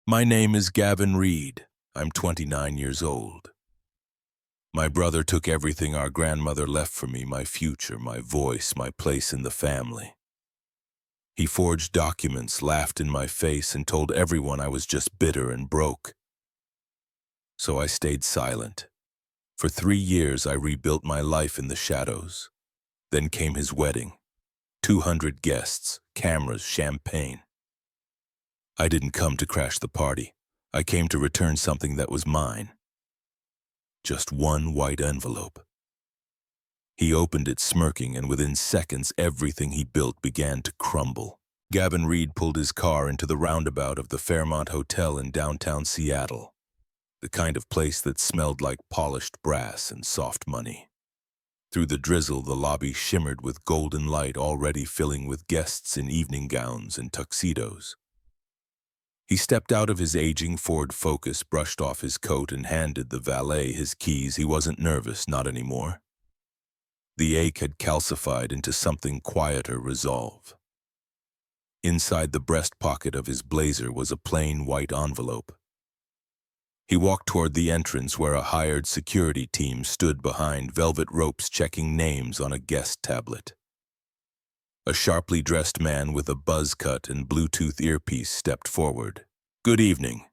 My name is Gavin Reed. I'm 29 years old. My brother took everything our grandmother left for me, my future, my voice, my place in the family. He forged documents, laughed in my face, and told everyone I was just bitter and broke. So I stayed silent. For 3 years I rebuilt my life in the shadows. Then came his wedding. 200 guests, cameras, champagne. I didn't come to crash the party. I came to return something that was mine. Just one white envelope. He opened it smirking, and within seconds everything he built began to crumble. Gavin Reed pulled his car into the roundabout of the Fairmont Hotel in downtown Seattle, the kind of place that smelled like polished brass and soft money. Through the drizzle, the lobby shimmered with golden light, already filling with guests in evening gowns and tuxedos. He stepped out of his aging Ford Focus, brushed off his coat, and handed the valet his keys. He wasn't nervous, not anymore. The ache had calcified into something quieter, resolve. Inside the breast pocket of his blazer was a plain white envelope. He walked toward the entrance where a hired security team stood behind velvet ropes checking names on a guest tablet. A sharply dressed man with a buzz cut and Bluetooth earpiece stepped forward. "Good evening."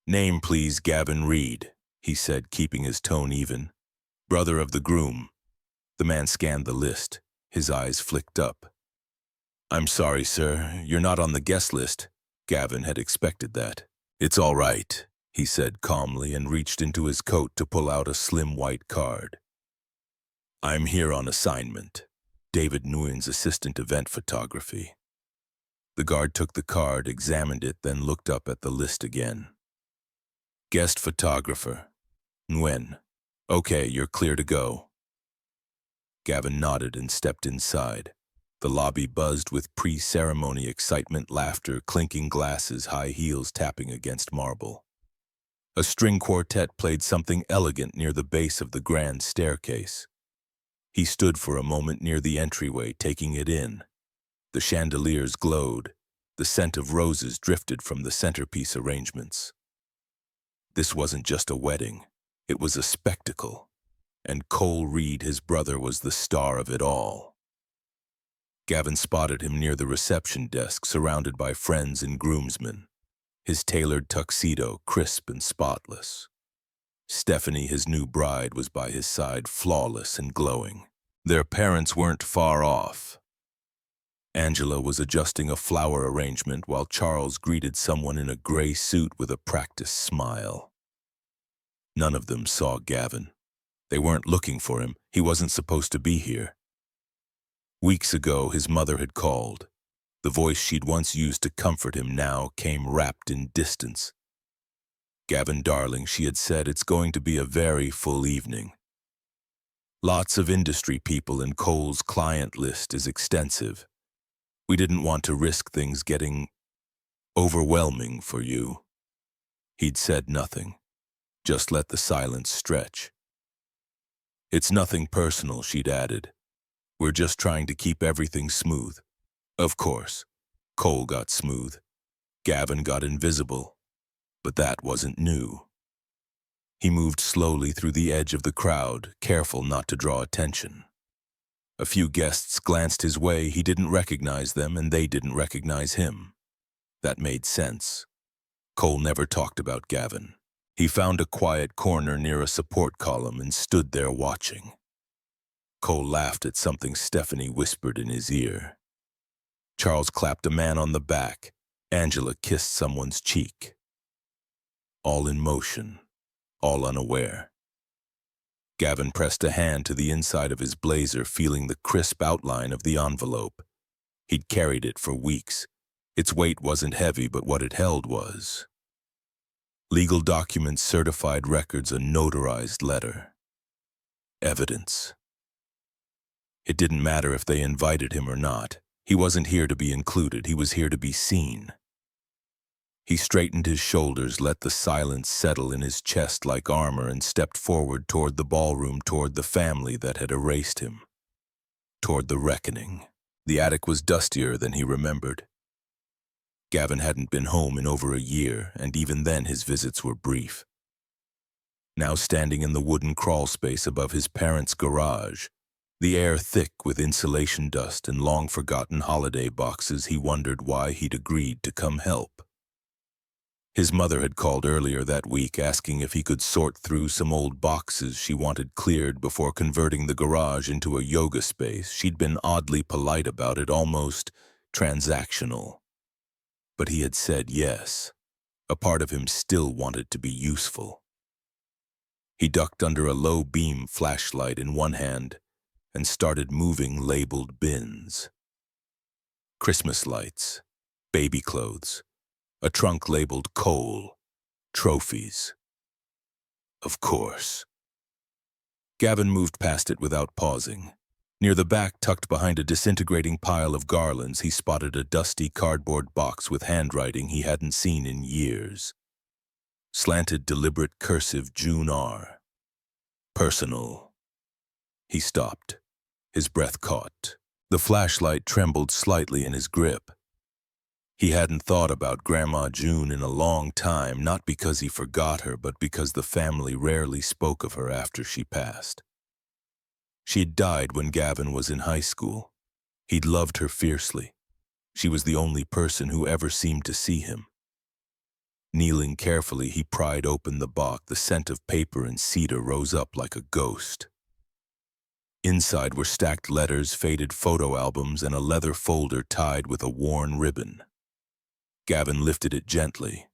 "Name, please, Gavin Reed," he said, keeping his tone even. "Brother of the groom." The man scanned the list. His eyes flicked up. "I'm sorry, sir. You're not on the guest list." Gavin had expected that. "It's all right," he said calmly, and reached into his coat to pull out a slim white card. "I'm here on assignment. David Nguyen's assistant event photography." The guard took the card, examined it, then looked up at the list again. "Guest photographer. Nguyen. Okay, you're clear to go." Gavin nodded and stepped inside. The lobby buzzed with pre-ceremony excitement, laughter, clinking glasses, high heels tapping against marble. A string quartet played something elegant near the base of the grand staircase. He stood for a moment near the entryway, taking it in. The chandeliers glowed. The scent of roses drifted from the centerpiece arrangements. This wasn't just a wedding. It was a spectacle. And Cole Reed, his brother, was the star of it all. Gavin spotted him near the reception desk, surrounded by friends and groomsmen. His tailored tuxedo, crisp and spotless. Stephanie, his new bride, was by his side, flawless and glowing. Their parents weren't far off. Angela was adjusting a flower arrangement while Charles greeted someone in a gray suit with a practiced smile. None of them saw Gavin. They weren't looking for him. He wasn't supposed to be here. Weeks ago, his mother had called. The voice she'd once used to comfort him now came wrapped in distance. "Gavin, darling," she had said, "it's going to be a very full evening. Lots of industry people, and Cole's client list is extensive. We didn't want to risk things getting overwhelming for you." He'd said nothing, just let the silence stretch. "It's nothing personal," she'd added. "We're just trying to keep everything smooth." Of course, Cole got smooth. Gavin got invisible. But that wasn't new. He moved slowly through the edge of the crowd, careful not to draw attention. A few guests glanced his way. He didn't recognize them, and they didn't recognize him. That made sense. Cole never talked about Gavin. He found a quiet corner near a support column and stood there watching. Cole laughed at something Stephanie whispered in his ear. Charles clapped a man on the back. Angela kissed someone's cheek. All in motion, all unaware. Gavin pressed a hand to the inside of his blazer, feeling the crisp outline of the envelope. He'd carried it for weeks. Its weight wasn't heavy, but what it held was legal documents, certified records, a notarized letter. Evidence. It didn't matter if they invited him or not. He wasn't here to be included. He was here to be seen. He straightened his shoulders, let the silence settle in his chest like armor, and stepped forward toward the ballroom, toward the family that had erased him, toward the reckoning. The attic was dustier than he remembered. Gavin hadn't been home in over a year, and even then his visits were brief. Now standing in the wooden crawl space above his parents' garage, the air thick with insulation dust and long-forgotten holiday boxes, he wondered why he'd agreed to come help. His mother had called earlier that week asking if he could sort through some old boxes she wanted cleared before converting the garage into a yoga space. She'd been oddly polite about it, almost transactional. But he had said yes. A part of him still wanted to be useful. He ducked under a low-beam flashlight in one hand and started moving labeled bins. Christmas lights, baby clothes, a trunk labeled coal, trophies. Of course. Gavin moved past it without pausing. Near the back, tucked behind a disintegrating pile of garlands, he spotted a dusty cardboard box with handwriting he hadn't seen in years. Slanted, deliberate, cursive June R. Personal. He stopped. His breath caught. The flashlight trembled slightly in his grip. He hadn't thought about Grandma June in a long time, not because he forgot her, but because the family rarely spoke of her after she passed. She had died when Gavin was in high school. He'd loved her fiercely. She was the only person who ever seemed to see him. Kneeling carefully, he pried open the box. The scent of paper and cedar rose up like a ghost. Inside were stacked letters, faded photo albums, and a leather folder tied with a worn ribbon. Gavin lifted it gently.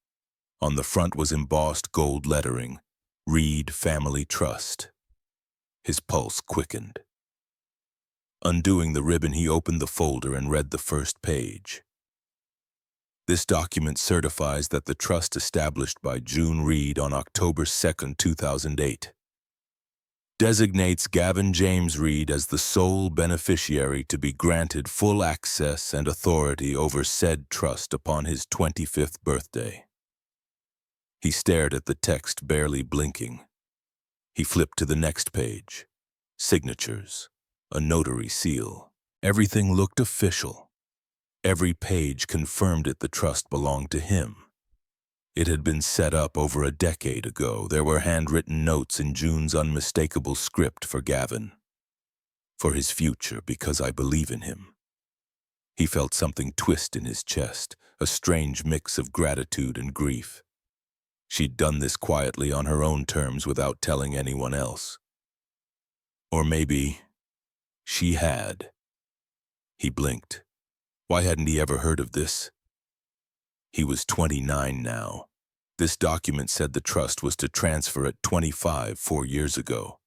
On the front was embossed gold lettering, Reed Family Trust. His pulse quickened. Undoing the ribbon, he opened the folder and read the first page. This document certifies that the trust established by June Reed on October 2, 2008 designates Gavin James Reed as the sole beneficiary to be granted full access and authority over said trust upon his 25th birthday. He stared at the text, barely blinking. He flipped to the next page. Signatures, a notary seal. Everything looked official. Every page confirmed the trust belonged to him. It had been set up over a decade ago. There were handwritten notes in June's unmistakable script for Gavin. For his future, because I believe in him. He felt something twist in his chest, a strange mix of gratitude and grief. She'd done this quietly on her own terms without telling anyone else. Or maybe she had. He blinked. Why hadn't he ever heard of this? He was 29 now. This document said the trust was to transfer at 25 4 years ago.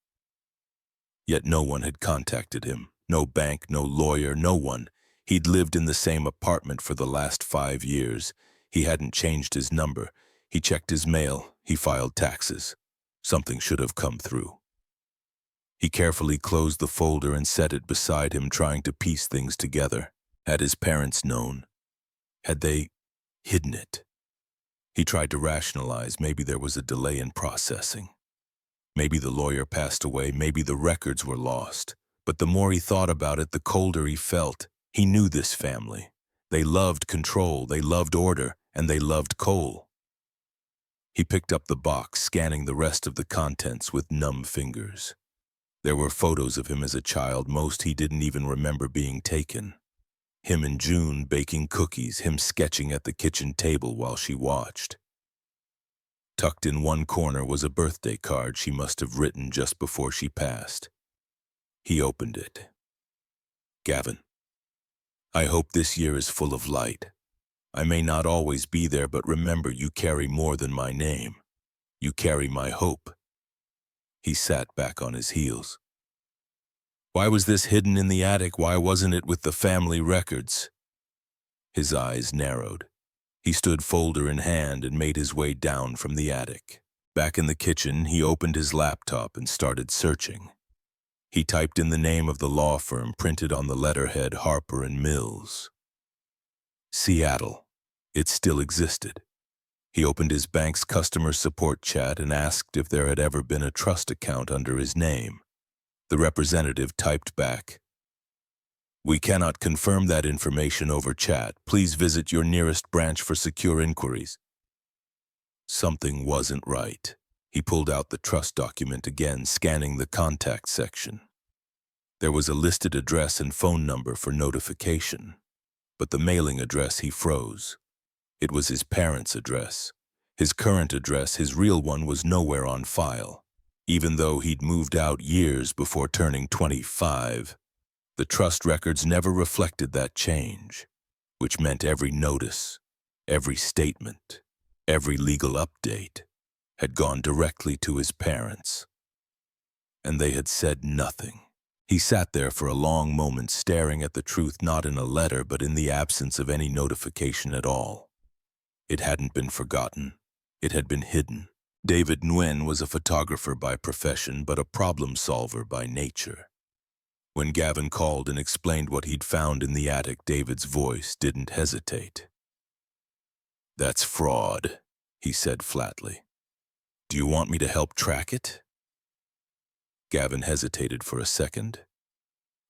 Yet no one had contacted him. No bank, no lawyer, no one. He'd lived in the same apartment for the last 5 years. He hadn't changed his number. He checked his mail. He filed taxes. Something should have come through. He carefully closed the folder and set it beside him, trying to piece things together. Had his parents known? Had they hidden it? He tried to rationalize. Maybe there was a delay in processing. Maybe the lawyer passed away. Maybe the records were lost. But the more he thought about it, the colder he felt. He knew this family. They loved control, they loved order, and they loved coal. He picked up the box, scanning the rest of the contents with numb fingers. There were photos of him as a child, most he didn't even remember being taken. Him and June baking cookies, him sketching at the kitchen table while she watched. Tucked in one corner was a birthday card she must have written just before she passed. He opened it. Gavin, I hope this year is full of light. I may not always be there, but remember, you carry more than my name. You carry my hope. He sat back on his heels. Why was this hidden in the attic? Why wasn't it with the family records? His eyes narrowed. He stood folder in hand and made his way down from the attic. Back in the kitchen, he opened his laptop and started searching. He typed in the name of the law firm printed on the letterhead, Harper and Mills. Seattle. It still existed. He opened his bank's customer support chat and asked if there had ever been a trust account under his name. The representative typed back, We cannot confirm that information over chat. Please visit your nearest branch for secure inquiries. Something wasn't right. He pulled out the trust document again, scanning the contact section. There was a listed address and phone number for notification, but the mailing address he froze. It was his parents' address. His current address, his real one, was nowhere on file. Even though he'd moved out years before turning 25, the trust records never reflected that change, which meant every notice, every statement, every legal update had gone directly to his parents. And they had said nothing. He sat there for a long moment, staring at the truth, not in a letter, but in the absence of any notification at all. It hadn't been forgotten. It had been hidden. David Nguyen was a photographer by profession, but a problem solver by nature. When Gavin called and explained what he'd found in the attic, David's voice didn't hesitate. "That's fraud," he said flatly. "Do you want me to help track it?" Gavin hesitated for a second.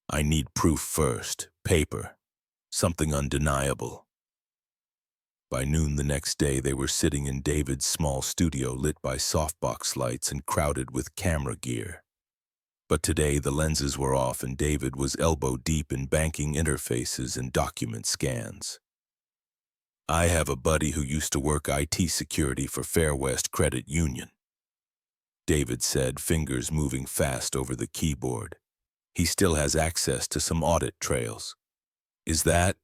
"I need proof first. Paper. Something undeniable." By noon the next day, they were sitting in David's small studio, lit by softbox lights and crowded with camera gear. But today the lenses were off and David was elbow-deep in banking interfaces and document scans. "I have a buddy who used to work IT security for Fair West Credit Union," David said, fingers moving fast over the keyboard. "He still has access to some audit trails. Is that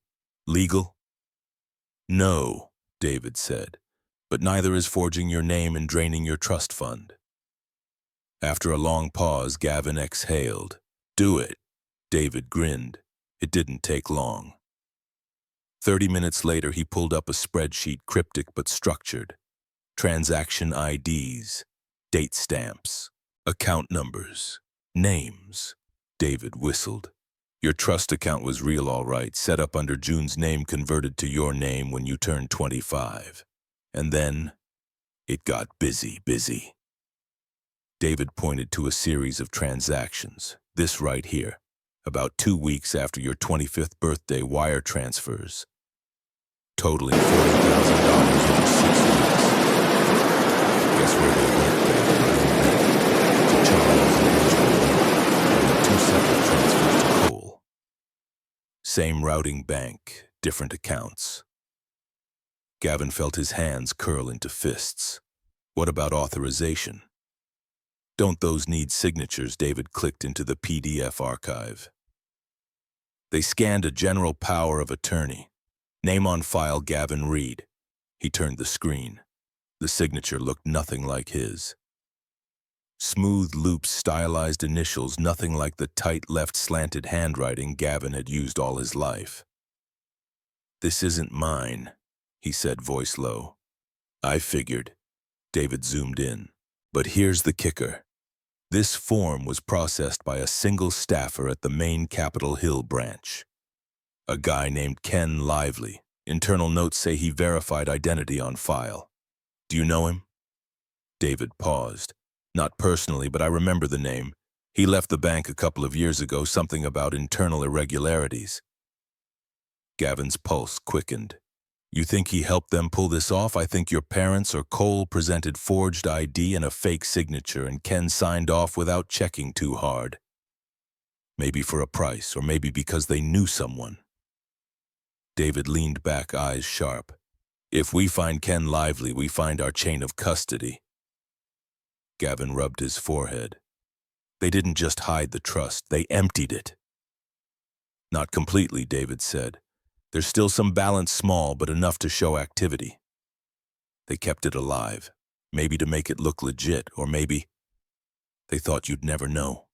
legal?" "No," David said, "but neither is forging your name and draining your trust fund." After a long pause, Gavin exhaled. "Do it." David grinned. It didn't take long. 30 minutes later, he pulled up a spreadsheet, cryptic but structured. Transaction IDs, date stamps, account numbers, names. David whistled. "Your trust account was real, all right, set up under June's name, converted to your name when you turned 25. And then it got busy. David pointed to a series of transactions. This right here. About 2 weeks after your 25th birthday, wire transfers, totaling $40,000 over 6 weeks. Guess where they went? To Charles and Benjamin, and then 2 separate transfers to Cole. Same routing bank, different accounts." Gavin felt his hands curl into fists. "What about authorization?" "Don't those need signatures?" David clicked into the PDF archive. They scanned a general power of attorney. Name on file, Gavin Reed. He turned the screen. The signature looked nothing like his. Smooth loops, stylized initials, nothing like the tight left slanted handwriting Gavin had used all his life. "This isn't mine," he said, voice low. "I figured." David zoomed in. "But here's the kicker. This form was processed by a single staffer at the main Capitol Hill branch. A guy named Ken Lively. Internal notes say he verified identity on file. Do you know him?" David paused. "Not personally, but I remember the name. He left the bank a couple of years ago, something about internal irregularities." Gavin's pulse quickened. "You think he helped them pull this off? I think your parents or Cole presented forged ID and a fake signature, and Ken signed off without checking too hard. Maybe for a price, or maybe because they knew someone." David leaned back, eyes sharp. "If we find Ken Lively, we find our chain of custody." Gavin rubbed his forehead. "They didn't just hide the trust, they emptied it." "Not completely," David said. "There's still some balance, small, but enough to show activity. They kept it alive, maybe to make it look legit, or maybe they thought you'd never know."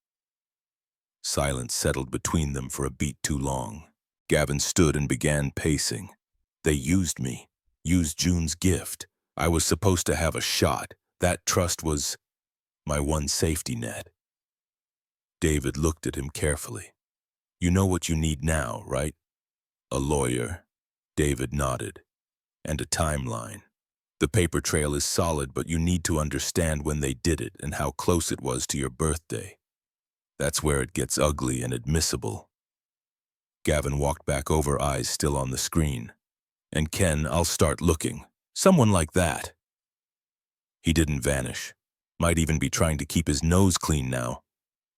Silence settled between them for a beat too long. Gavin stood and began pacing. "They used me, used June's gift. I was supposed to have a shot. That trust was my one safety net." David looked at him carefully. "You know what you need now, right?" "A lawyer." David nodded. "And a timeline. The paper trail is solid, but you need to understand when they did it and how close it was to your birthday. That's where it gets ugly and admissible." Gavin walked back over, eyes still on the screen. And Ken, I'll start looking. Someone like that. He didn't vanish. Might even be trying to keep his nose clean now.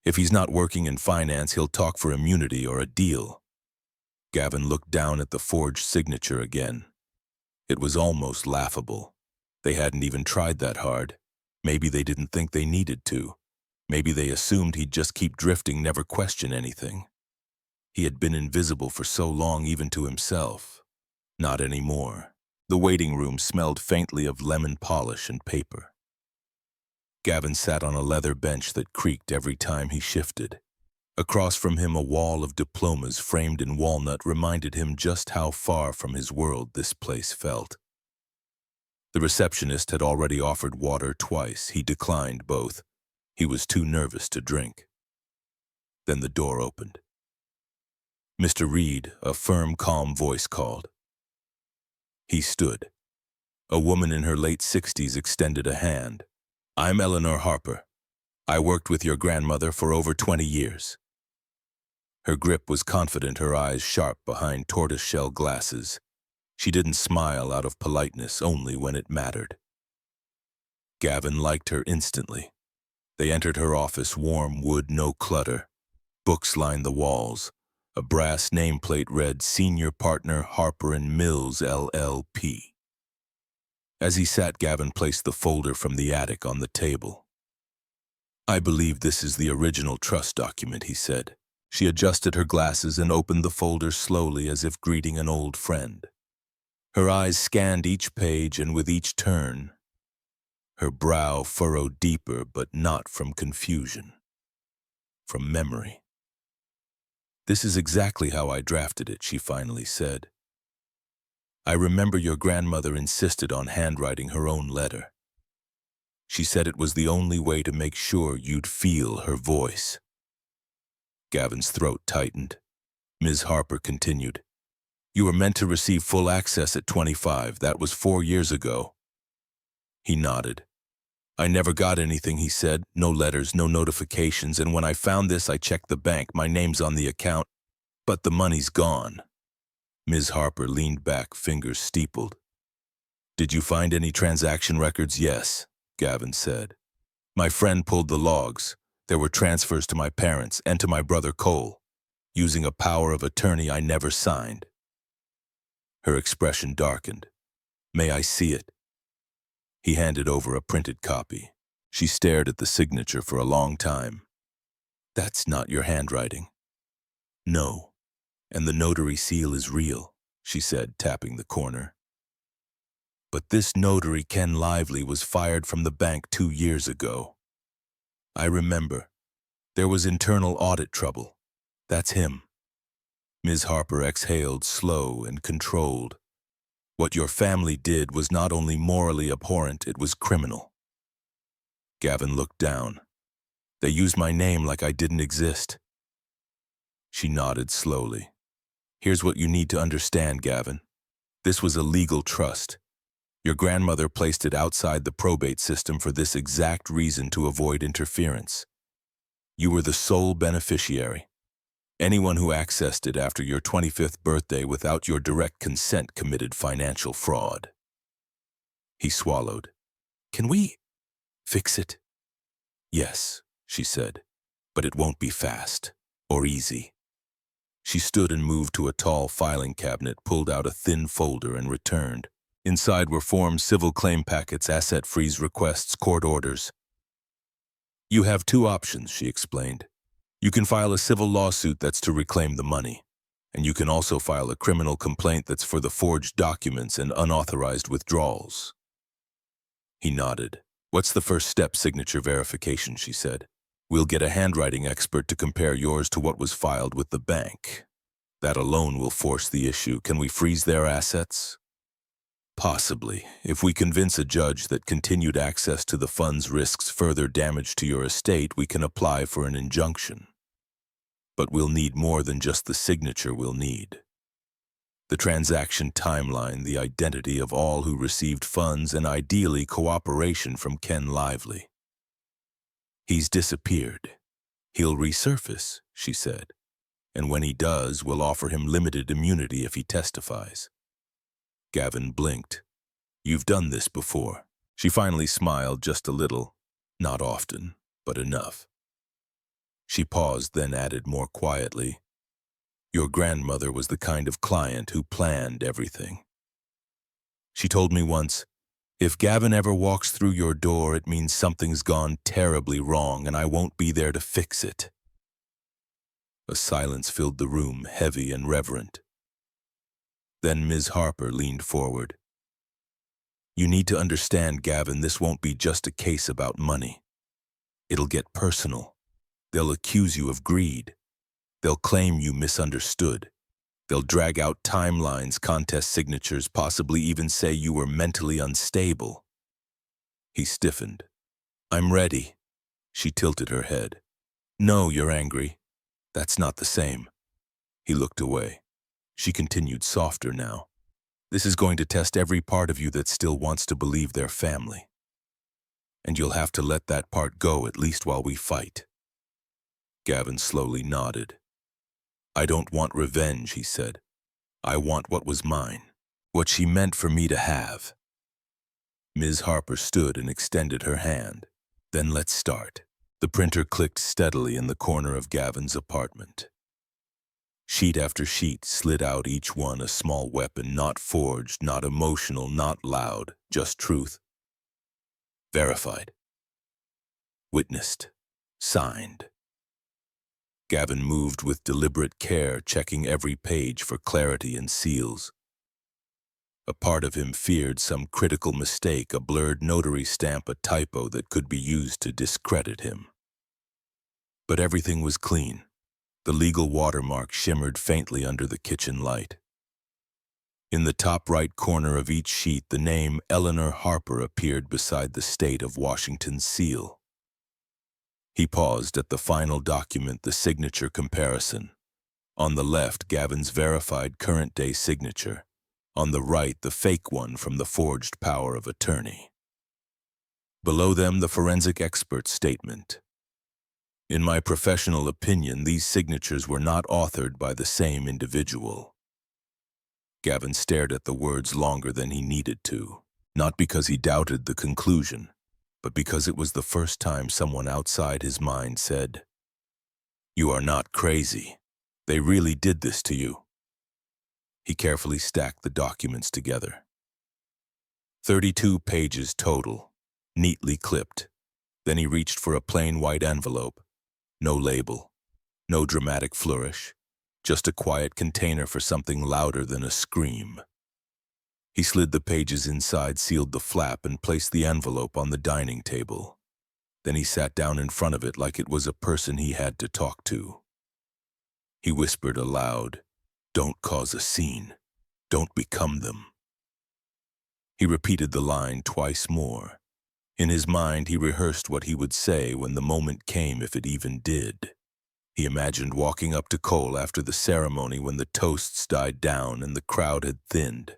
If he's not working in finance, he'll talk for immunity or a deal. Gavin looked down at the forged signature again. It was almost laughable. They hadn't even tried that hard. Maybe they didn't think they needed to. Maybe they assumed he'd just keep drifting, never question anything. He had been invisible for so long, even to himself. Not anymore. The waiting room smelled faintly of lemon polish and paper. Gavin sat on a leather bench that creaked every time he shifted. Across from him, a wall of diplomas framed in walnut reminded him just how far from his world this place felt. The receptionist had already offered water twice. He declined both. He was too nervous to drink. Then the door opened. Mr. Reed, a firm, calm voice called. He stood. A woman in her late 60s extended a hand. I'm Eleanor Harper. I worked with your grandmother for over 20 years. Her grip was confident, her eyes sharp behind tortoiseshell glasses. She didn't smile out of politeness, only when it mattered. Gavin liked her instantly. They entered her office, warm wood, no clutter. Books lined the walls. A brass nameplate read, Senior Partner Harper & Mills, LLP. As he sat, Gavin placed the folder from the attic on the table. I believe this is the original trust document, he said. She adjusted her glasses and opened the folder slowly, as if greeting an old friend. Her eyes scanned each page, and with each turn, her brow furrowed deeper, but not from confusion, from memory. This is exactly how I drafted it, she finally said. I remember your grandmother insisted on handwriting her own letter. She said it was the only way to make sure you'd feel her voice. Gavin's throat tightened. Ms. Harper continued. You were meant to receive full access at 25. That was 4 years ago. He nodded. I never got anything, he said. No letters, no notifications, and when I found this, I checked the bank. My name's on the account, but the money's gone. Ms. Harper leaned back, fingers steepled. Did you find any transaction records? Yes, Gavin said. My friend pulled the logs. There were transfers to my parents and to my brother Cole, using a power of attorney I never signed. Her expression darkened. May I see it? He handed over a printed copy. She stared at the signature for a long time. That's not your handwriting. No, and the notary seal is real, she said, tapping the corner. But this notary, Ken Lively, was fired from the bank 2 years ago. I remember. There was internal audit trouble. That's him. Ms. Harper exhaled, slow and controlled. What your family did was not only morally abhorrent, it was criminal. Gavin looked down. They used my name like I didn't exist. She nodded slowly. Here's what you need to understand, Gavin. This was a legal trust. Your grandmother placed it outside the probate system for this exact reason, to avoid interference. You were the sole beneficiary. Anyone who accessed it after your 25th birthday without your direct consent committed financial fraud. He swallowed. Can we fix it? Yes, she said, but it won't be fast or easy. She stood and moved to a tall filing cabinet, pulled out a thin folder and returned. Inside were forms, civil claim packets, asset freeze requests, court orders. You have 2 options, she explained. You can file a civil lawsuit that's to reclaim the money, and you can also file a criminal complaint that's for the forged documents and unauthorized withdrawals. He nodded. What's the first step? Signature verification, she said. We'll get a handwriting expert to compare yours to what was filed with the bank. That alone will force the issue. Can we freeze their assets? Possibly, if we convince a judge that continued access to the funds risks further damage to your estate, we can apply for an injunction. But we'll need more than just the signature. We'll need the transaction timeline, the identity of all who received funds, and ideally cooperation from Ken Lively. He's disappeared. He'll resurface, she said. And when he does, we'll offer him limited immunity if he testifies. Gavin blinked. You've done this before. She finally smiled just a little. Not often, but enough. She paused, then added more quietly, Your grandmother was the kind of client who planned everything. She told me once, if Gavin ever walks through your door, it means something's gone terribly wrong and I won't be there to fix it. A silence filled the room, heavy and reverent. Then Ms. Harper leaned forward. You need to understand, Gavin, this won't be just a case about money. It'll get personal. They'll accuse you of greed. They'll claim you misunderstood. They'll drag out timelines, contest signatures, possibly even say you were mentally unstable. He stiffened. I'm ready. She tilted her head. No, you're angry. That's not the same. He looked away. She continued, softer now. This is going to test every part of you that still wants to believe they're family. And you'll have to let that part go, at least while we fight. Gavin slowly nodded. I don't want revenge, he said. I want what was mine, what she meant for me to have. Ms. Harper stood and extended her hand. Then let's start. The printer clicked steadily in the corner of Gavin's apartment. Sheet after sheet slid out, each one a small weapon, not forged, not emotional, not loud, just truth. Verified. Witnessed. Signed. Gavin moved with deliberate care, checking every page for clarity and seals. A part of him feared some critical mistake, a blurred notary stamp, a typo that could be used to discredit him. But everything was clean. The legal watermark shimmered faintly under the kitchen light. In the top right corner of each sheet, the name Eleanor Harper appeared beside the state of Washington's seal. He paused at the final document, the signature comparison. On the left, Gavin's verified current-day signature. On the right, the fake one from the forged power of attorney. Below them, the forensic expert's statement. In my professional opinion, these signatures were not authored by the same individual. Gavin stared at the words longer than he needed to, not because he doubted the conclusion, but because it was the first time someone outside his mind said, You are not crazy. They really did this to you. He carefully stacked the documents together. 32 pages total, neatly clipped. Then he reached for a plain white envelope. No label, no dramatic flourish, just a quiet container for something louder than a scream. He slid the pages inside, sealed the flap, and placed the envelope on the dining table. Then he sat down in front of it like it was a person he had to talk to. He whispered aloud, Don't cause a scene. Don't become them. He repeated the line twice more. In his mind, he rehearsed what he would say when the moment came, if it even did. He imagined walking up to Cole after the ceremony when the toasts died down and the crowd had thinned.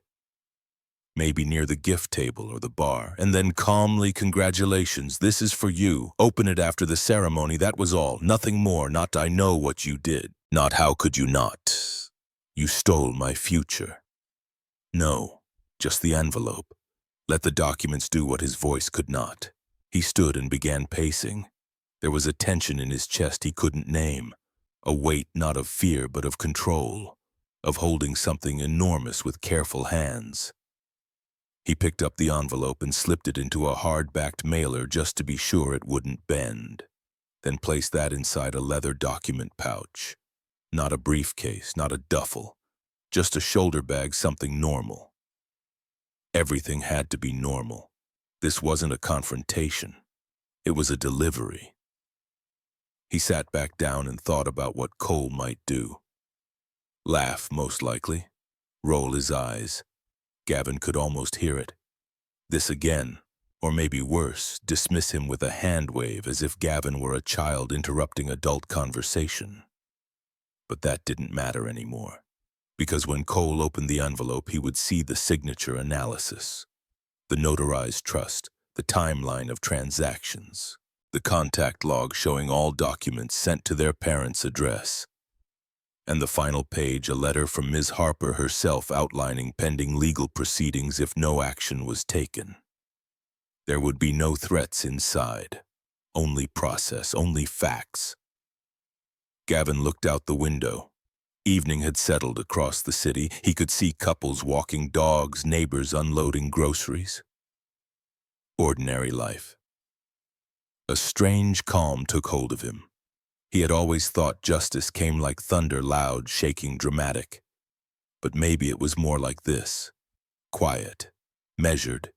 Maybe near the gift table or the bar, and then calmly, Congratulations, this is for you. Open it after the ceremony, that was all. Nothing more, not I know what you did. Not how could you not. You stole my future. No, just the envelope. Let the documents do what his voice could not. He stood and began pacing. There was a tension in his chest he couldn't name, a weight not of fear but of control, of holding something enormous with careful hands. He picked up the envelope and slipped it into a hard-backed mailer just to be sure it wouldn't bend, then placed that inside a leather document pouch. Not a briefcase, not a duffel, just a shoulder bag, something normal. Everything had to be normal. This wasn't a confrontation. It was a delivery. He sat back down and thought about what Cole might do. Laugh, most likely. Roll his eyes. Gavin could almost hear it. This again, or maybe worse, dismiss him with a hand wave as if Gavin were a child interrupting adult conversation. But that didn't matter anymore, because when Cole opened the envelope, he would see the signature analysis, the notarized trust, the timeline of transactions, the contact log showing all documents sent to their parents' address. And the final page, a letter from Ms. Harper herself outlining pending legal proceedings if no action was taken. There would be no threats inside. Only process, only facts. Gavin looked out the window. Evening had settled across the city. He could see couples walking dogs, neighbors unloading groceries. Ordinary life. A strange calm took hold of him. He had always thought justice came like thunder, loud, shaking, dramatic. But maybe it was more like this. Quiet, measured,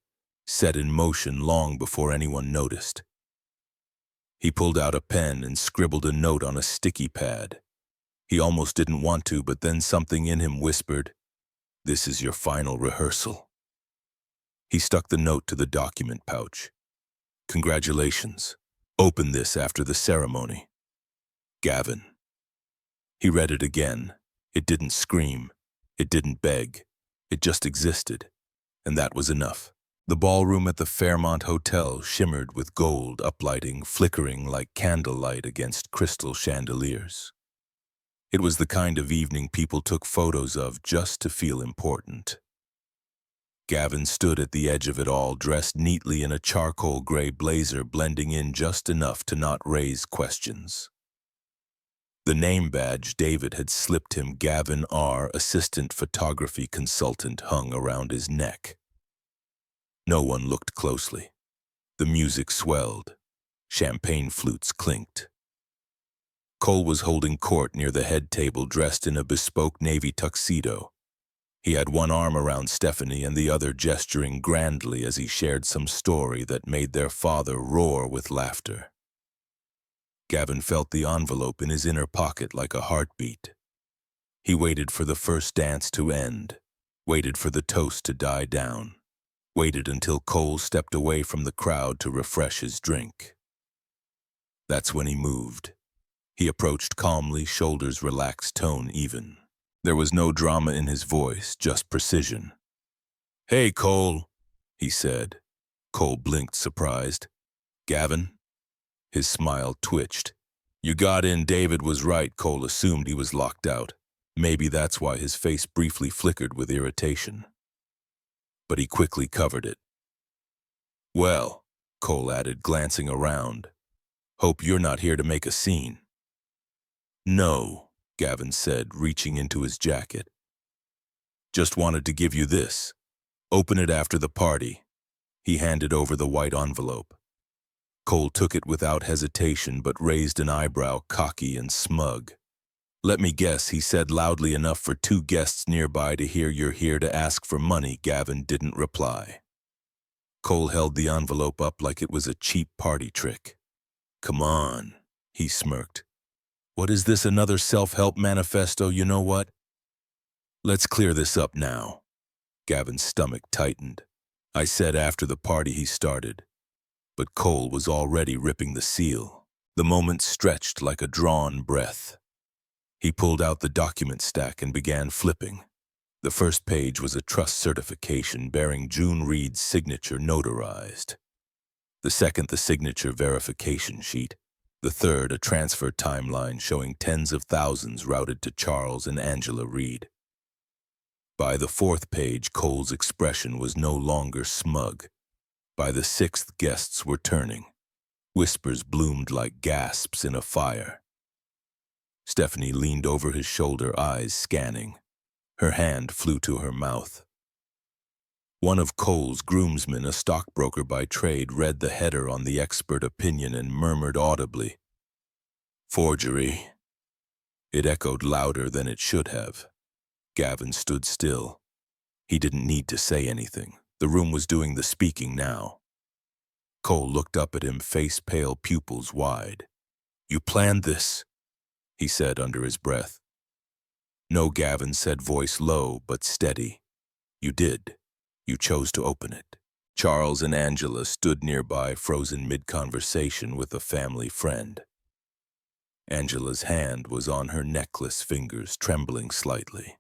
set in motion long before anyone noticed. He pulled out a pen and scribbled a note on a sticky pad. He almost didn't want to, but then something in him whispered, "This is your final rehearsal." He stuck the note to the document pouch. "Congratulations. Open this after the ceremony. Gavin." He read it again. It didn't scream. It didn't beg. It just existed. And that was enough. The ballroom at the Fairmont Hotel shimmered with gold, uplighting, flickering like candlelight against crystal chandeliers. It was the kind of evening people took photos of just to feel important. Gavin stood at the edge of it all, dressed neatly in a charcoal gray blazer, blending in just enough to not raise questions. The name badge David had slipped him, Gavin R., assistant photography consultant, hung around his neck. No one looked closely. The music swelled. Champagne flutes clinked. Cole was holding court near the head table, dressed in a bespoke navy tuxedo. He had one arm around Stephanie and the other gesturing grandly as he shared some story that made their father roar with laughter. Gavin felt the envelope in his inner pocket like a heartbeat. He waited for the first dance to end, waited for the toast to die down, waited until Cole stepped away from the crowd to refresh his drink. That's when he moved. He approached calmly, shoulders relaxed, tone even. There was no drama in his voice, just precision. "Hey, Cole," he said. Cole blinked, surprised. "Gavin?" His smile twitched. "You got in. David was right." Cole assumed he was locked out. Maybe that's why his face briefly flickered with irritation. But he quickly covered it. "Well," Cole added, glancing around, "hope you're not here to make a scene." "No," Gavin said, reaching into his jacket. "Just wanted to give you this. Open it after the party." He handed over the white envelope. Cole took it without hesitation, but raised an eyebrow, cocky and smug. "Let me guess," he said loudly enough for two guests nearby to hear, "you're here to ask for money." Gavin didn't reply. Cole held the envelope up like it was a cheap party trick. "Come on," he smirked. "What is this, another self-help manifesto? You know what? Let's clear this up now." Gavin's stomach tightened. "I said after the party," he started. But Cole was already ripping the seal. The moment stretched like a drawn breath. He pulled out the document stack and began flipping. The first page was a trust certification bearing June Reed's signature notarized. The second, the signature verification sheet. The third, a transfer timeline showing tens of thousands routed to Charles and Angela Reed. By the fourth page, Cole's expression was no longer smug. By the sixth, guests were turning. Whispers bloomed like gasps in a fire. Stephanie leaned over his shoulder, eyes scanning. Her hand flew to her mouth. One of Cole's groomsmen, a stockbroker by trade, read the header on the expert opinion and murmured audibly, "Forgery." It echoed louder than it should have. Gavin stood still. He didn't need to say anything. The room was doing the speaking now. Cole looked up at him, face pale, pupils wide. "You planned this?" he said under his breath. "No," Gavin said, voice low but steady. "You did. You chose to open it." Charles and Angela stood nearby, frozen mid-conversation with a family friend. Angela's hand was on her necklace, fingers trembling slightly.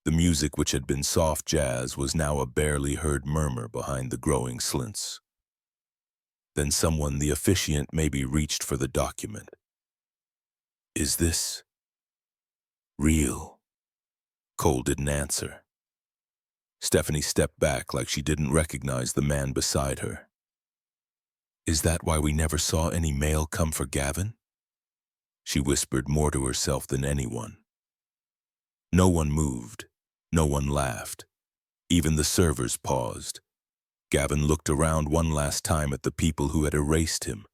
The music, which had been soft jazz, was now a barely heard murmur behind the growing slints. Then someone, the officiant maybe, reached for the document. "Is this?" Real. Cole didn't answer. Stephanie stepped back like she didn't recognize the man beside her. Is that why we never saw any mail come for Gavin? She whispered more to herself than anyone. No one moved. No one laughed. Even the servers paused. Gavin looked around one last time at the people who had erased him,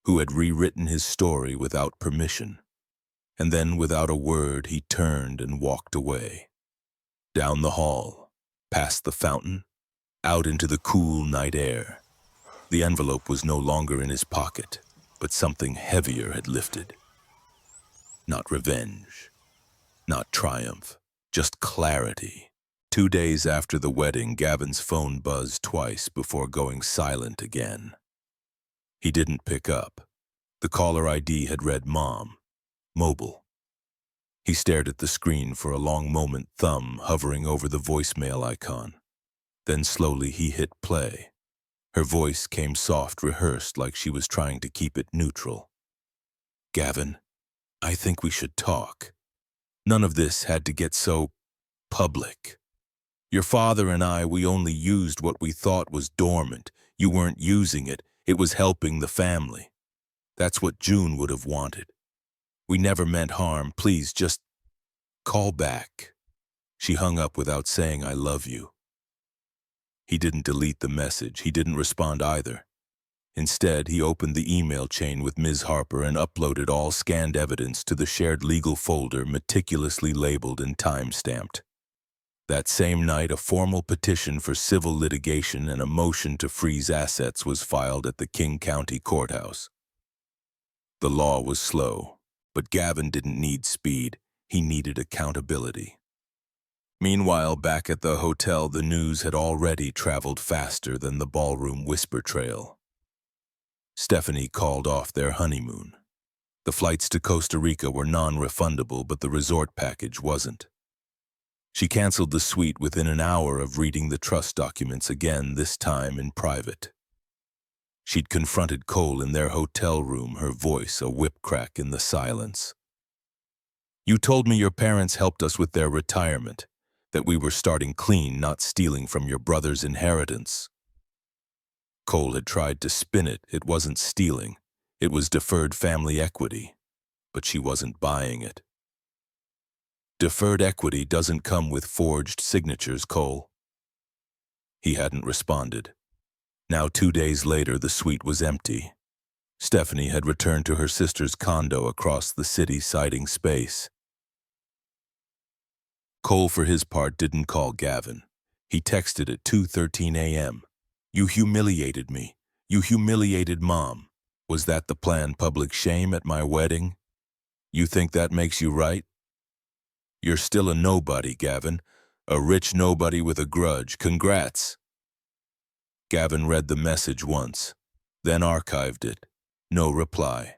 who had rewritten his story without permission. And then, without a word, he turned and walked away. Down the hall, past the fountain, out into the cool night air. The envelope was no longer in his pocket, but something heavier had lifted. Not revenge, not triumph, just clarity. 2 days after the wedding, Gavin's phone buzzed twice before going silent again. He didn't pick up. The caller ID had read Mom, mobile. He stared at the screen for a long moment, thumb hovering over the voicemail icon. Then slowly he hit play. Her voice came soft, rehearsed, like she was trying to keep it neutral. Gavin, I think we should talk. None of this had to get so public. Your father and I, we only used what we thought was dormant. You weren't using it. It was helping the family. That's what June would have wanted. We never meant harm. Please, just call back. She hung up without saying, I love you. He didn't delete the message. He didn't respond either. Instead, he opened the email chain with Ms. Harper and uploaded all scanned evidence to the shared legal folder meticulously labeled and time-stamped. That same night, a formal petition for civil litigation and a motion to freeze assets was filed at the King County Courthouse. The law was slow, but Gavin didn't need speed. He needed accountability. Meanwhile, back at the hotel, the news had already traveled faster than the ballroom whisper trail. Stephanie called off their honeymoon. The flights to Costa Rica were non-refundable, but the resort package wasn't. She canceled the suite within an hour of reading the trust documents again, this time in private. She'd confronted Cole in their hotel room, her voice a whip crack in the silence. You told me your parents helped us with their retirement, that we were starting clean, not stealing from your brother's inheritance. Cole had tried to spin it. It wasn't stealing. It was deferred family equity. But she wasn't buying it. Deferred equity doesn't come with forged signatures, Cole. He hadn't responded. Now 2 days later, the suite was empty. Stephanie had returned to her sister's condo across the city, citing space. Cole, for his part, didn't call Gavin. He texted at 2:13 a.m. You humiliated me. You humiliated Mom. Was that the plan? Public shame at my wedding? You think that makes you right? You're still a nobody, Gavin. A rich nobody with a grudge. Congrats. Gavin read the message once, then archived it. No reply.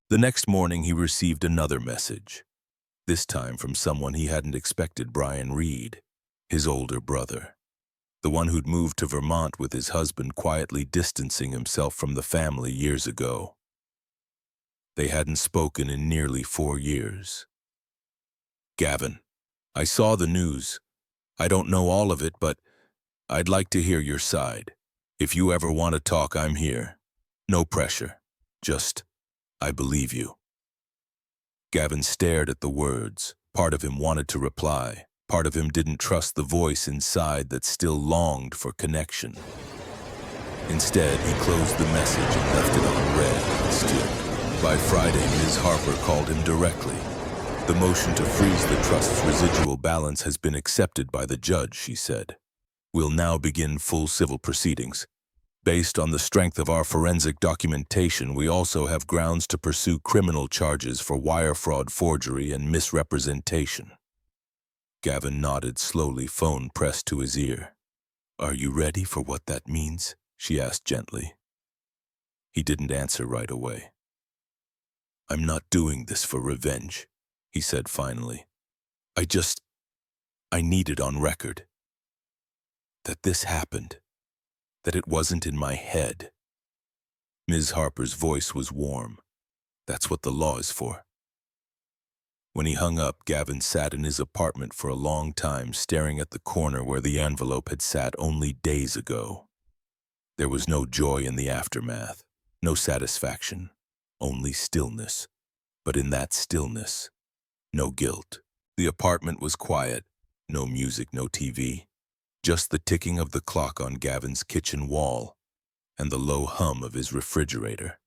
The next morning he received another message, this time from someone he hadn't expected, Gavin Reed, his older brother, the one who'd moved to Vermont with his husband, quietly distancing himself from the family years ago. They hadn't spoken in nearly 4 years. Gavin, I saw the news. I don't know all of it, but I'd like to hear your side. If you ever want to talk, I'm here. No pressure. Just, I believe you. Gavin stared at the words. Part of him wanted to reply. Part of him didn't trust the voice inside that still longed for connection. Instead, he closed the message and left it on read instead. By Friday, Ms. Harper called him directly. The motion to freeze the trust's residual balance has been accepted by the judge, she said. We'll now begin full civil proceedings. Based on the strength of our forensic documentation, we also have grounds to pursue criminal charges for wire fraud, forgery, and misrepresentation. Gavin nodded slowly, phone pressed to his ear. Are you ready for what that means? She asked gently. He didn't answer right away. I'm not doing this for revenge, he said finally. I need it on record. That this happened. That it wasn't in my head. Ms. Harper's voice was warm. That's what the law is for. When he hung up, Gavin sat in his apartment for a long time, staring at the corner where the envelope had sat only days ago. There was no joy in the aftermath, no satisfaction, only stillness. But in that stillness, no guilt. The apartment was quiet, no music, no TV, just the ticking of the clock on Gavin's kitchen wall and the low hum of his refrigerator.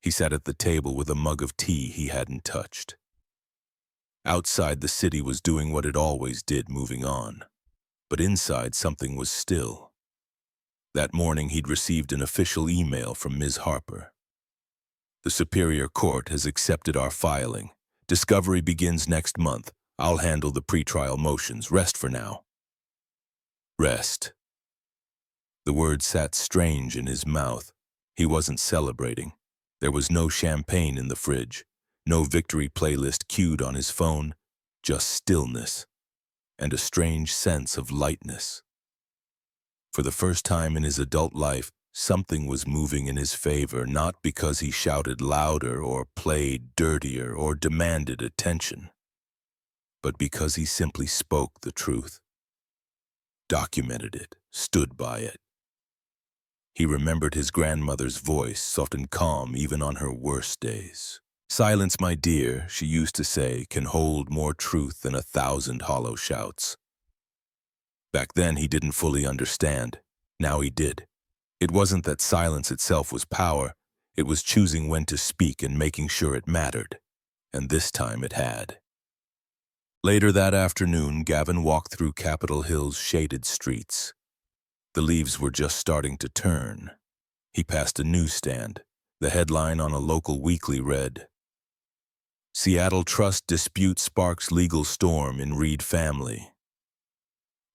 He sat at the table with a mug of tea he hadn't touched. Outside, the city was doing what it always did, moving on. But inside, something was still. That morning, he'd received an official email from Ms. Harper. "The Superior Court has accepted our filing. Discovery begins next month. I'll handle the pretrial motions. Rest for now." Rest. The word sat strange in his mouth. He wasn't celebrating. There was no champagne in the fridge, no victory playlist queued on his phone, just stillness and a strange sense of lightness. For the first time in his adult life, something was moving in his favor, not because he shouted louder or played dirtier or demanded attention, but because he simply spoke the truth, documented it, stood by it. He remembered his grandmother's voice, soft and calm even on her worst days. "Silence, my dear," she used to say, "can hold more truth than 1,000 hollow shouts." Back then he didn't fully understand. Now he did. It wasn't that silence itself was power. It was choosing when to speak and making sure it mattered. And this time it had. Later that afternoon, Gavin walked through Capitol Hill's shaded streets. The leaves were just starting to turn. He passed a newsstand. The headline on a local weekly read, "Seattle Trust Dispute Sparks Legal Storm in Reed Family."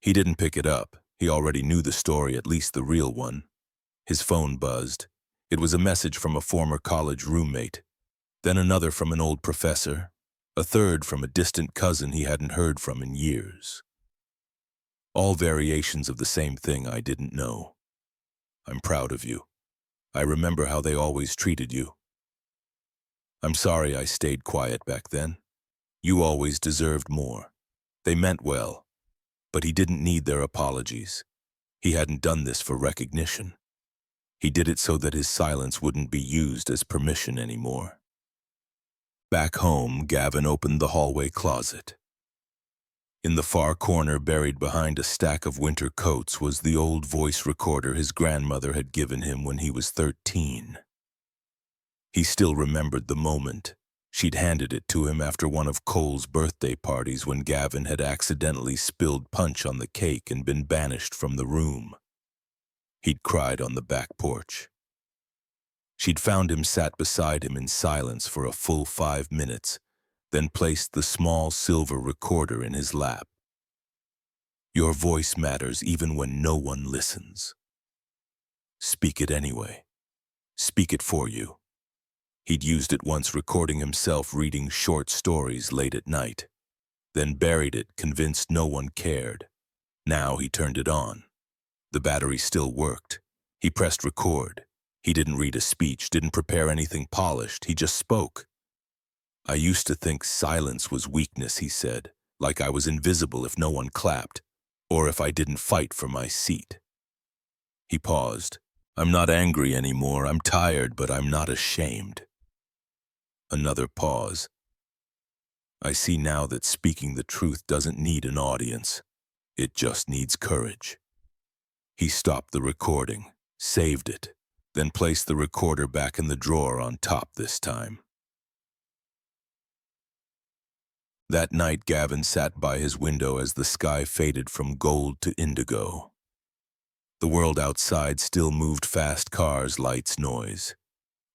He didn't pick it up. He already knew the story, at least the real one. His phone buzzed. It was a message from a former college roommate, then another from an old professor, a third from a distant cousin he hadn't heard from in years. All variations of the same thing I didn't know. "I'm proud of you. I remember how they always treated you. I'm sorry I stayed quiet back then. You always deserved more." They meant well, but he didn't need their apologies. He hadn't done this for recognition. He did it so that his silence wouldn't be used as permission anymore. Back home, Gavin opened the hallway closet. In the far corner, buried behind a stack of winter coats, was the old voice recorder his grandmother had given him when he was 13. He still remembered the moment. She'd handed it to him after one of Cole's birthday parties when Gavin had accidentally spilled punch on the cake and been banished from the room. He'd cried on the back porch. She'd found him sat beside him in silence for a full 5 minutes, then placed the small silver recorder in his lap. "Your voice matters even when no one listens. Speak it anyway. Speak it for you." He'd used it once, recording himself reading short stories late at night, then buried it, convinced no one cared. Now he turned it on. The battery still worked. He pressed record. He didn't read a speech, didn't prepare anything polished. He just spoke. "I used to think silence was weakness," he said, "like I was invisible if no one clapped, or if I didn't fight for my seat." He paused. "I'm not angry anymore. I'm tired, but I'm not ashamed." Another pause. "I see now that speaking the truth doesn't need an audience. It just needs courage." He stopped the recording, saved it, then placed the recorder back in the drawer on top this time. That night, Gavin sat by his window as the sky faded from gold to indigo. The world outside still moved, fast cars, lights, noise.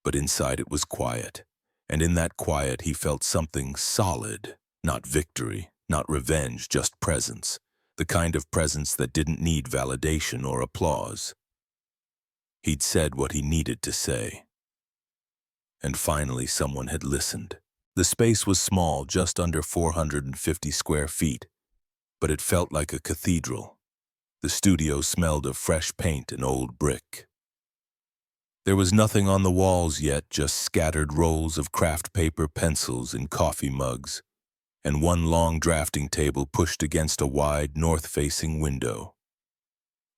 But inside it was quiet, and in that quiet he felt something solid. Not victory, not revenge, just presence. The kind of presence that didn't need validation or applause. He'd said what he needed to say. And finally someone had listened. The space was small, just under 450 square feet, but it felt like a cathedral. The studio smelled of fresh paint and old brick. There was nothing on the walls yet, just scattered rolls of craft paper, pencils, and coffee mugs. and one long drafting table pushed against a wide, north-facing window.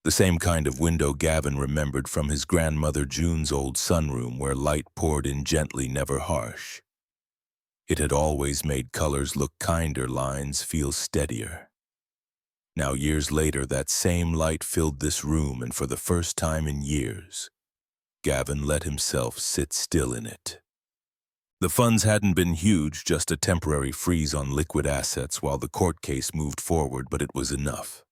The same kind of window Gavin remembered from his grandmother June's old sunroom where light poured in gently, never harsh. It had always made colors look kinder, lines feel steadier. Now, years later, that same light filled this room, and for the first time in years, Gavin let himself sit still in it. The funds hadn't been huge, just a temporary freeze on liquid assets while the court case moved forward, but it was enough.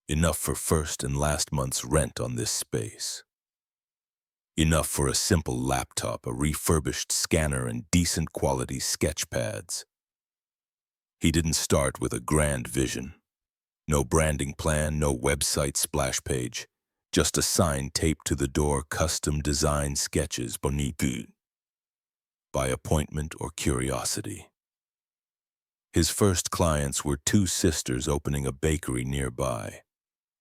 Enough for first and last month's rent on this space. Enough for a simple laptop, a refurbished scanner, and decent quality sketch pads. He didn't start with a grand vision. No branding plan, no website splash page, just a sign taped to the door, custom design sketches, bonique, by appointment or curiosity. His first clients were two sisters opening a bakery nearby.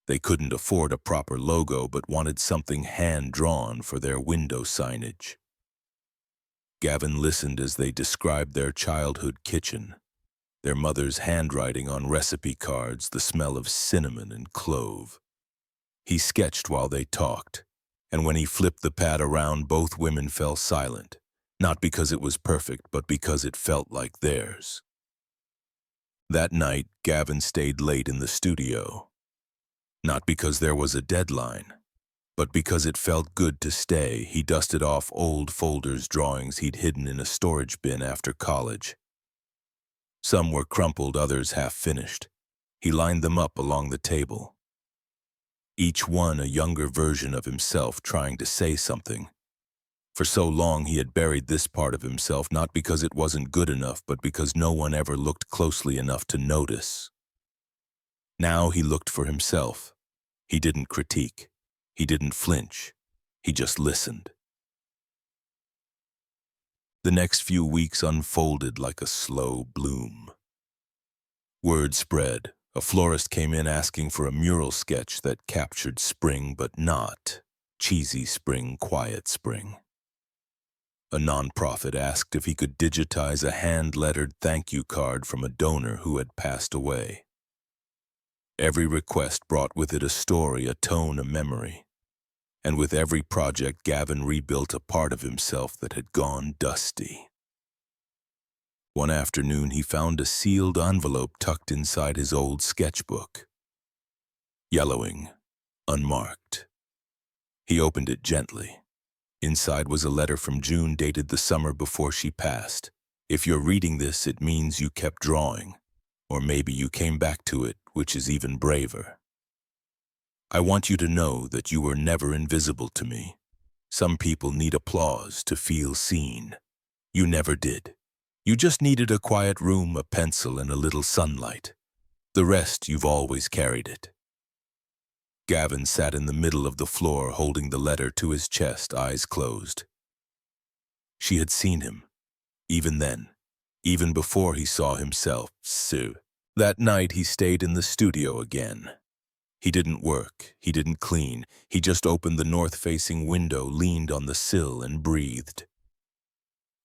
They couldn't afford a proper logo but wanted something hand-drawn for their window signage. Gavin listened as they described their childhood kitchen, their mother's handwriting on recipe cards, the smell of cinnamon and clove. He sketched while they talked, and when he flipped the pad around, both women fell silent, not because it was perfect, but because it felt like theirs. That night, Gavin stayed late in the studio. Not because there was a deadline, but because it felt good to stay. He dusted off old folders, drawings he'd hidden in a storage bin after college. Some were crumpled, others half-finished. He lined them up along the table. Each one a younger version of himself trying to say something. For so long he had buried this part of himself, not because it wasn't good enough, but because no one ever looked closely enough to notice. Now he looked for himself. He didn't critique. He didn't flinch. He just listened. The next few weeks unfolded like a slow bloom. Word spread. A florist came in asking for a mural sketch that captured spring, but not cheesy spring, quiet spring. A nonprofit asked if he could digitize a hand-lettered thank you card from a donor who had passed away. Every request brought with it a story, a tone, a memory. And with every project, Gavin rebuilt a part of himself that had gone dusty. One afternoon, he found a sealed envelope tucked inside his old sketchbook. Yellowing, unmarked. He opened it gently. Inside was a letter from June dated the summer before she passed. If you're reading this, it means you kept drawing. Or maybe you came back to it, which is even braver. I want you to know that you were never invisible to me. Some people need applause to feel seen. You never did. You just needed a quiet room, a pencil, and a little sunlight. The rest, you've always carried it. Gavin sat in the middle of the floor, holding the letter to his chest, eyes closed. She had seen him, even then, even before he saw himself. So, that night he stayed in the studio again. He didn't work, he didn't clean, he just opened the north-facing window, leaned on the sill, and breathed.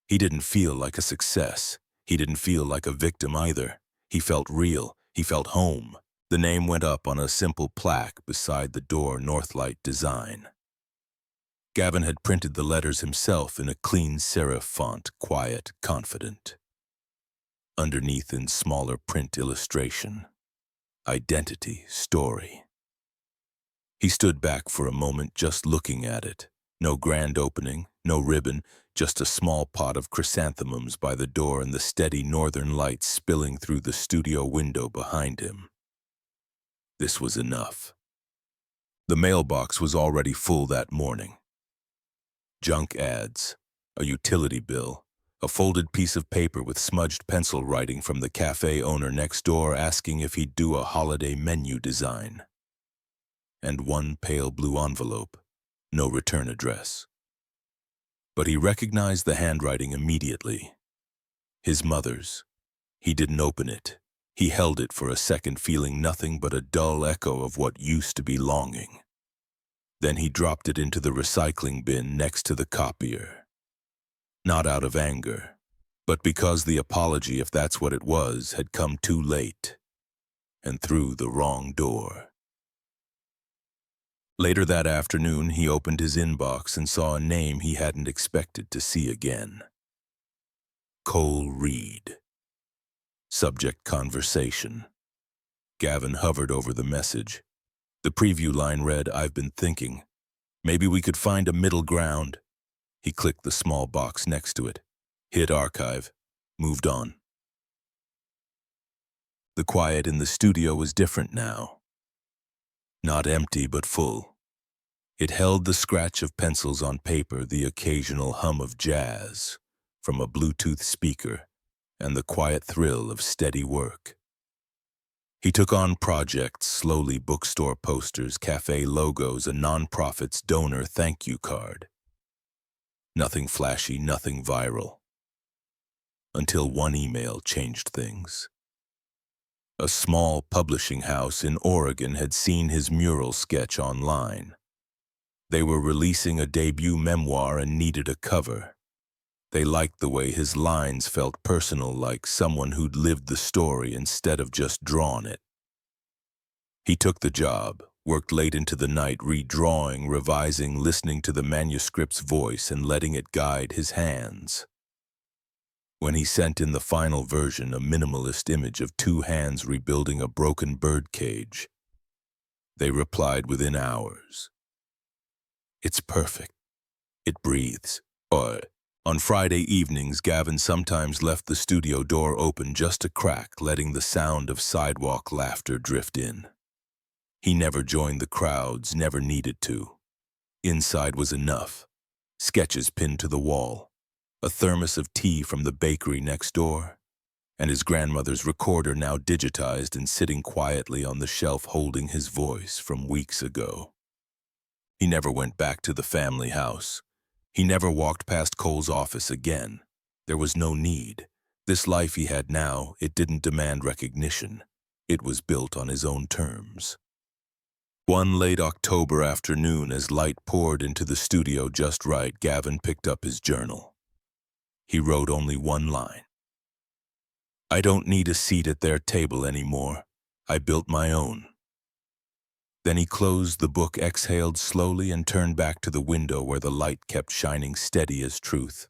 He didn't feel like a success. He didn't feel like a victim either. He felt real. He felt home. The name went up on a simple plaque beside the door, Northlight Design. Gavin had printed the letters himself in a clean serif font, quiet, confident. Underneath, in smaller print illustration, identity, story. He stood back for a moment, just looking at it. No grand opening, no ribbon, just a small pot of chrysanthemums by the door and the steady northern light spilling through the studio window behind him. This was enough. The mailbox was already full that morning. Junk ads, a utility bill, a folded piece of paper with smudged pencil writing from the cafe owner next door asking if he'd do a holiday menu design. And one pale blue envelope, no return address. But he recognized the handwriting immediately. His mother's. He didn't open it. He held it for a second, feeling nothing but a dull echo of what used to be longing. Then he dropped it into the recycling bin next to the copier. Not out of anger, But because the apology, if that's what it was, had come too late and through the wrong door. Later that afternoon, he opened his inbox and saw a name he hadn't expected to see again. Cole Reed. Subject: conversation. Gavin hovered over the message. The preview line read, "I've been thinking. Maybe we could find a middle ground." He clicked the small box next to it, hit archive, moved on. The quiet in the studio was different now. Not empty, but full. It held the scratch of pencils on paper, the occasional hum of jazz from a Bluetooth speaker, and the quiet thrill of steady work. He took on projects, slowly: bookstore posters, cafe logos, a nonprofit's donor thank you card. Nothing flashy, nothing viral. Until one email changed things. A small publishing house in Oregon had seen his mural sketch online. They were releasing a debut memoir and needed a cover. They liked the way his lines felt personal, like someone who'd lived the story instead of just drawn it. He took the job, worked late into the night, redrawing, revising, listening to the manuscript's voice and letting it guide his hands. When he sent in the final version, a minimalist image of two hands rebuilding a broken bird cage, they replied within hours. "It's perfect. It breathes." On Friday evenings, Gavin sometimes left the studio door open just a crack, letting the sound of sidewalk laughter drift in. He never joined the crowds, never needed to. Inside was enough. Sketches pinned to the wall, a thermos of tea from the bakery next door, and his grandmother's recorder, now digitized and sitting quietly on the shelf holding his voice from weeks ago. He never went back to the family house. He never walked past Cole's office again. There was no need. This life he had now, it didn't demand recognition. It was built on his own terms. One late October afternoon, as light poured into the studio just right, Gavin picked up his journal. He wrote only one line. "I don't need a seat at their table anymore. I built my own." Then he closed the book, exhaled slowly, and turned back to the window where the light kept shining steady as truth.